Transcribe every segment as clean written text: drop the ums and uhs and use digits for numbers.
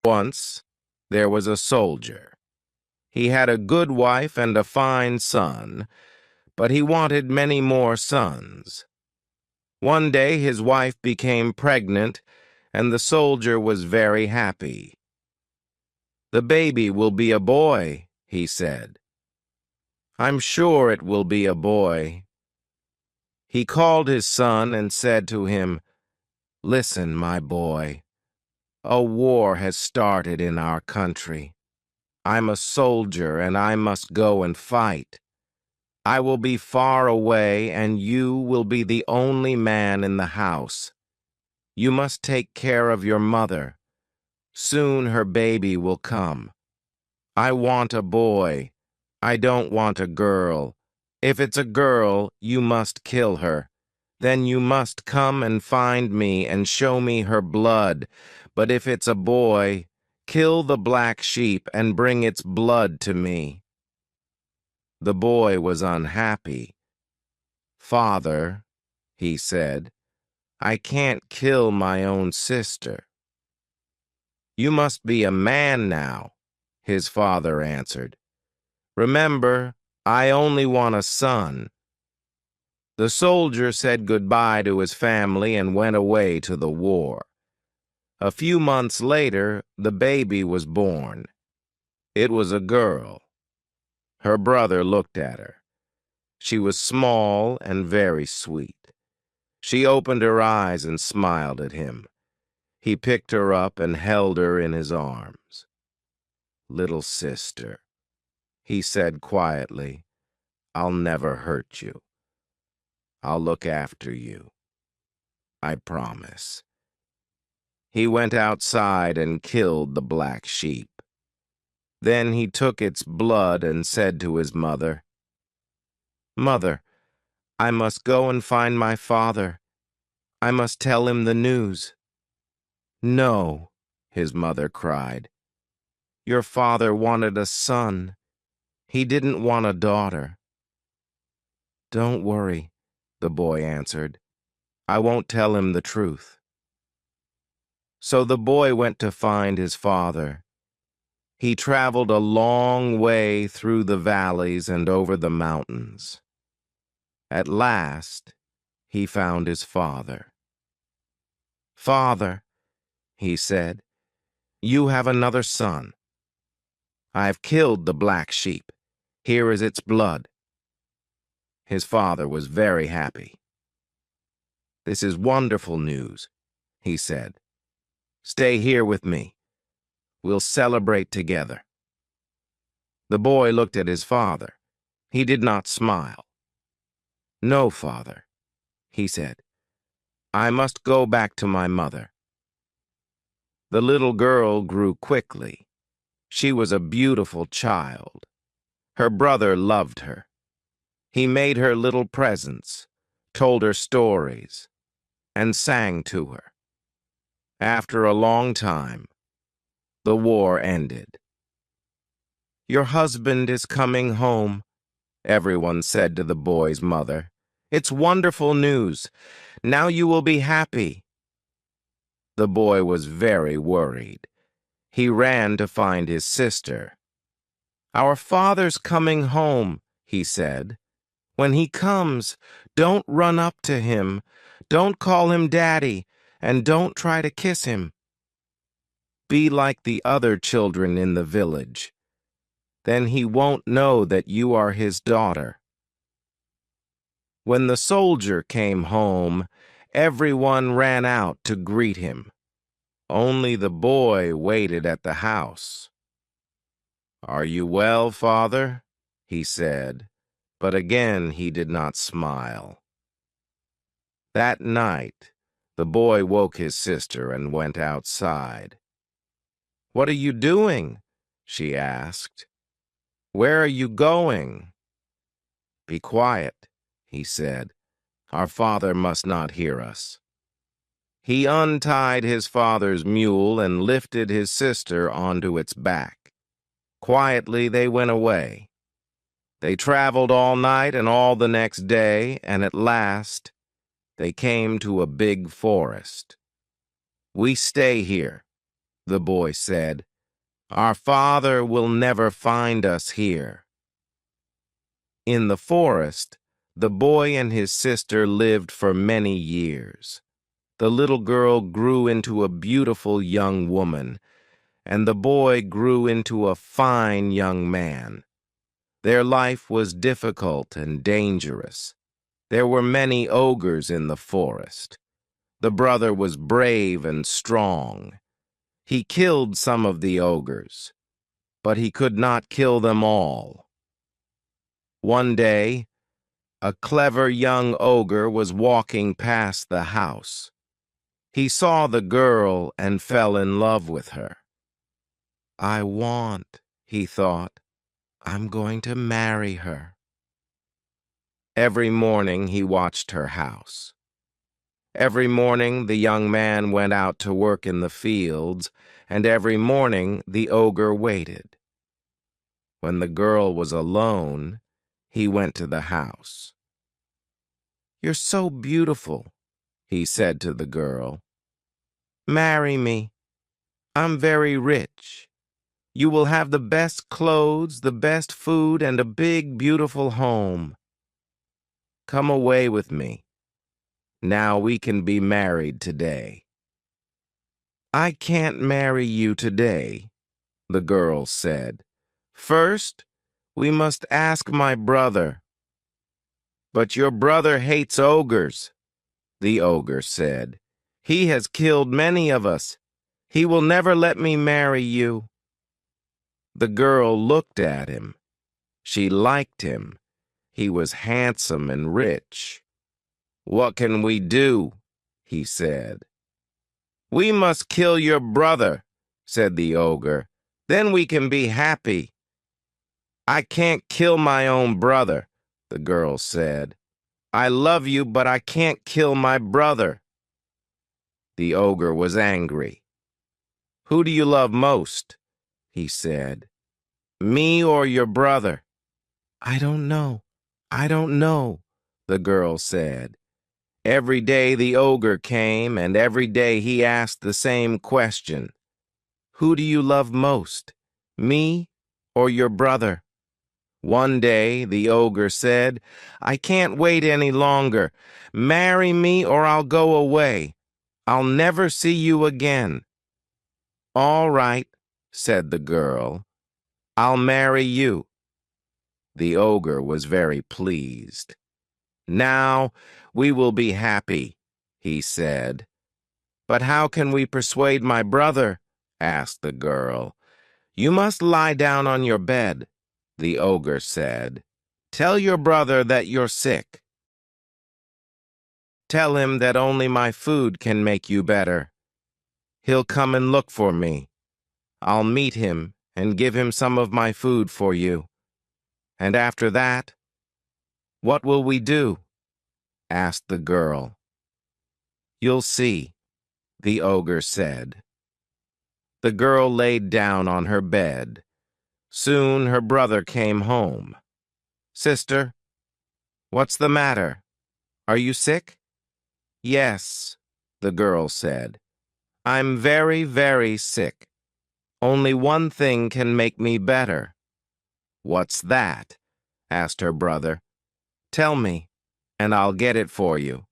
Once there was a soldier. He had a good wife and a fine son, but he wanted many more sons. One day his wife became pregnant, and the soldier was very happy. "The baby will be a boy," he said. "I'm sure it will be a boy." He called his son and said to him, "Listen, my boy, a war has started in our country. I'm a soldier and I must go and fight. I will be far away and you will be the only man in the house. You must take care of your mother. Soon her baby will come. I want a boy. I don't want a girl. If it's a girl, you must kill her. Then you must come and find me and show me her blood. But if it's a boy, kill the black sheep and bring its blood to me." The boy was unhappy. "Father," he said, "I can't kill my own sister." "You must be a man now," his father answered. "Remember, I only want a son." The soldier said goodbye to his family and went away to the war. A few months later, the baby was born. It was a girl. Her brother looked at her. She was small and very sweet. She opened her eyes and smiled at him. He picked her up and held her in his arms. "Little sister," he said quietly, "I'll never hurt you. I'll look after you. I promise." He went outside and killed the black sheep. Then he took its blood and said to his mother, "Mother, I must go and find my father. I must tell him the news." "No," his mother cried. "Your father wanted a son. He didn't want a daughter." "Don't worry," the boy answered. "I won't tell him the truth." So the boy went to find his father. He traveled a long way through the valleys and over the mountains. At last, he found his father. "Father," he said, "you have another son. I've killed the black sheep. Here is its blood." His father was very happy. "This is wonderful news," he said. "Stay here with me. We'll celebrate together." The boy looked at his father. He did not smile. "No, father," he said. "I must go back to my mother." The little girl grew quickly. She was a beautiful child. Her brother loved her. He made her little presents, told her stories, and sang to her. After a long time, the war ended. "Your husband is coming home," everyone said to the boy's mother. "It's wonderful news. Now you will be happy." The boy was very worried. He ran to find his sister. "Our father's coming home," he said. "When he comes, don't run up to him. Don't call him Daddy, and don't try to kiss him. Be like the other children in the village. Then he won't know that you are his daughter." When the soldier came home, everyone ran out to greet him. Only the boy waited at the house. "Are you well, father?" he said, but again he did not smile. That night, the boy woke his sister and went outside. "What are you doing?" she asked. "Where are you going?" "Be quiet," he said. "Our father must not hear us." He untied his father's mule and lifted his sister onto its back. Quietly they went away. They traveled all night and all the next day, and at last they came to a big forest. "We stay here," the boy said. "Our father will never find us here." In the forest, the boy and his sister lived for many years. The little girl grew into a beautiful young woman, and the boy grew into a fine young man. Their life was difficult and dangerous. There were many ogres in the forest. The brother was brave and strong. He killed some of the ogres, but he could not kill them all. One day, a clever young ogre was walking past the house. He saw the girl and fell in love with her. He thought, I'm going to marry her. Every morning he watched her house. Every morning the young man went out to work in the fields, and every morning the ogre waited. When the girl was alone, he went to the house. "You're so beautiful," he said to the girl. "Marry me. I'm very rich. You will have the best clothes, the best food, and a big, beautiful home. Come away with me. Now we can be married today." "I can't marry you today," the girl said. "First, we must ask my brother." "But your brother hates ogres," the ogre said. "He has killed many of us. He will never let me marry you." The girl looked at him. She liked him. He was handsome and rich. "What can we do?" he said. "We must kill your brother," said the ogre. "Then we can be happy." "I can't kill my own brother," the girl said. "I love you, but I can't kill my brother." The ogre was angry. "Who do you love most?" he said. "Me or your brother?" "I don't know. I don't know," the girl said. Every day the ogre came, and every day he asked the same question. "Who do you love most, me or your brother?" One day the ogre said, "I can't wait any longer. Marry me or I'll go away. I'll never see you again." "All right," said the girl. "I'll marry you." The ogre was very pleased. "Now we will be happy," he said. "But how can we persuade my brother?" asked the girl. "You must lie down on your bed," the ogre said. "Tell your brother that you're sick. Tell him that only my food can make you better. He'll come and look for me. I'll meet him and give him some of my food for you. And after that, what will we do?" asked the girl. "You'll see," the ogre said. The girl laid down on her bed. Soon her brother came home. "Sister, what's the matter? Are you sick?" "Yes," the girl said. "I'm very, very sick. Only one thing can make me better." "What's that?" asked her brother. "Tell me, and I'll get it for you."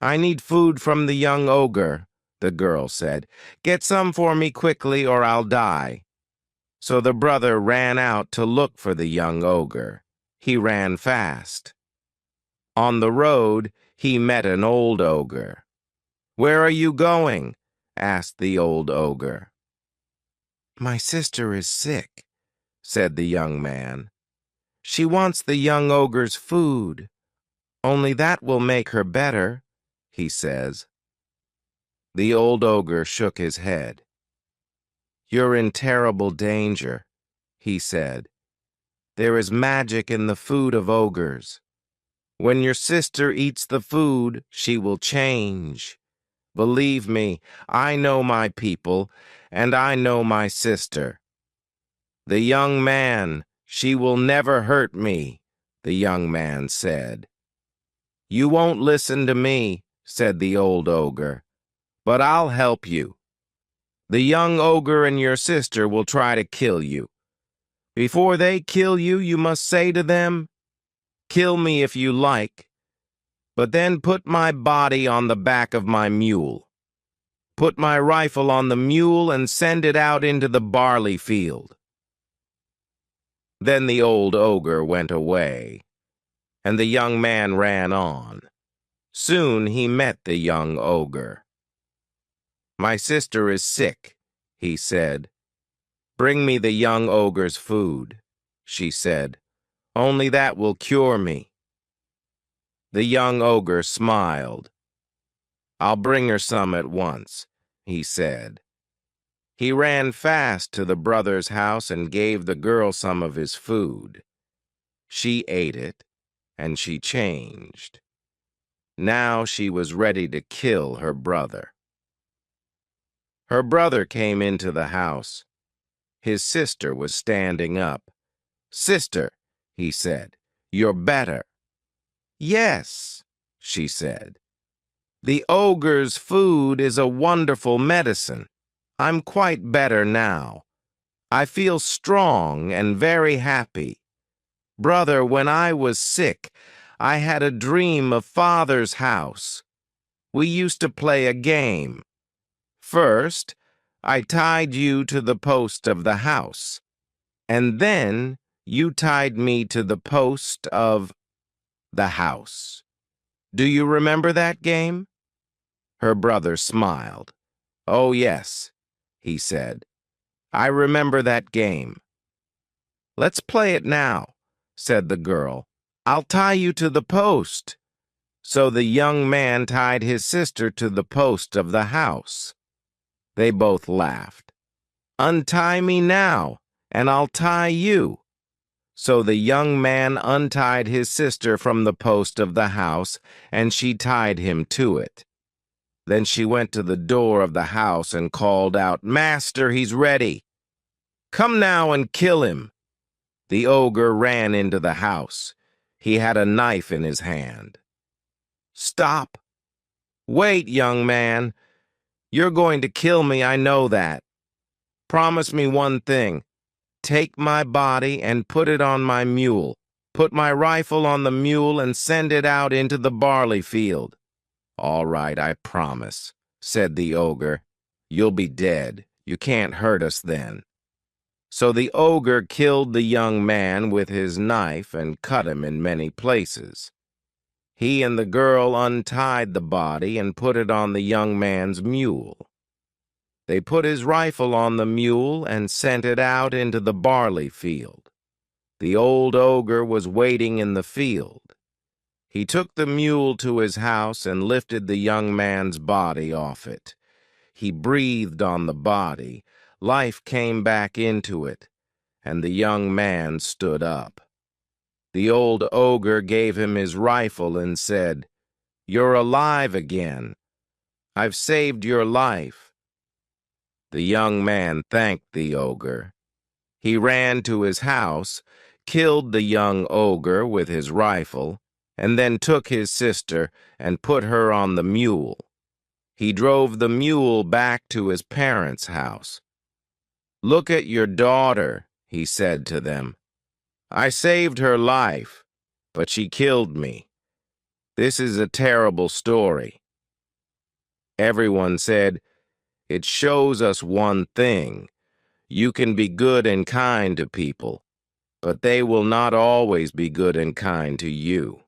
"I need food from the young ogre," the girl said. "Get some for me quickly or I'll die." So the brother ran out to look for the young ogre. He ran fast. On the road, he met an old ogre. "Where are you going?" asked the old ogre. "My sister is sick," said the young man. "She wants the young ogre's food. Only that will make her better," he says. The old ogre shook his head. "You're in terrible danger," he said. "There is magic in the food of ogres. When your sister eats the food, she will change. Believe me, I know my people, and I know my sister." "The young man, she will never hurt me," the young man said. "You won't listen to me," said the old ogre, "but I'll help you. The young ogre and your sister will try to kill you. Before they kill you, you must say to them, 'Kill me if you like, but then put my body on the back of my mule. Put my rifle on the mule and send it out into the barley field.'" Then the old ogre went away, and the young man ran on. Soon he met the young ogre. "My sister is sick," he said. "Bring me the young ogre's food," she said. "Only that will cure me." The young ogre smiled. "I'll bring her some at once," he said. He ran fast to the brother's house and gave the girl some of his food. She ate it, and she changed. Now she was ready to kill her brother. Her brother came into the house. His sister was standing up. "Sister," he said, "you're better." "Yes," she said. "The ogre's food is a wonderful medicine. I'm quite better now. I feel strong and very happy. Brother, when I was sick, I had a dream of Father's house. We used to play a game. First, I tied you to the post of the house, and then you tied me to the post of the house. Do you remember that game?" Her brother smiled. "Oh, yes," he said. "I remember that game." "Let's play it now," said the girl. "I'll tie you to the post." So the young man tied his sister to the post of the house. They both laughed. "Untie me now, and I'll tie you." So the young man untied his sister from the post of the house, and she tied him to it. Then she went to the door of the house and called out, "Master, he's ready. Come now and kill him." The ogre ran into the house. He had a knife in his hand. "Stop. Wait, young man. You're going to kill me, I know that. Promise me one thing. Take my body and put it on my mule. Put my rifle on the mule and send it out into the barley field." "All right, I promise," said the ogre. "You'll be dead. You can't hurt us then." So the ogre killed the young man with his knife and cut him in many places. He and the girl untied the body and put it on the young man's mule. They put his rifle on the mule and sent it out into the barley field. The old ogre was waiting in the field. He took the mule to his house and lifted the young man's body off it. He breathed on the body. Life came back into it, and the young man stood up. The old ogre gave him his rifle and said, "You're alive again. I've saved your life." The young man thanked the ogre. He ran to his house, killed the young ogre with his rifle, and then took his sister and put her on the mule. He drove the mule back to his parents' house. "Look at your daughter," he said to them. "I saved her life, but she killed me. This is a terrible story." Everyone said, "It shows us one thing. You can be good and kind to people, but they will not always be good and kind to you."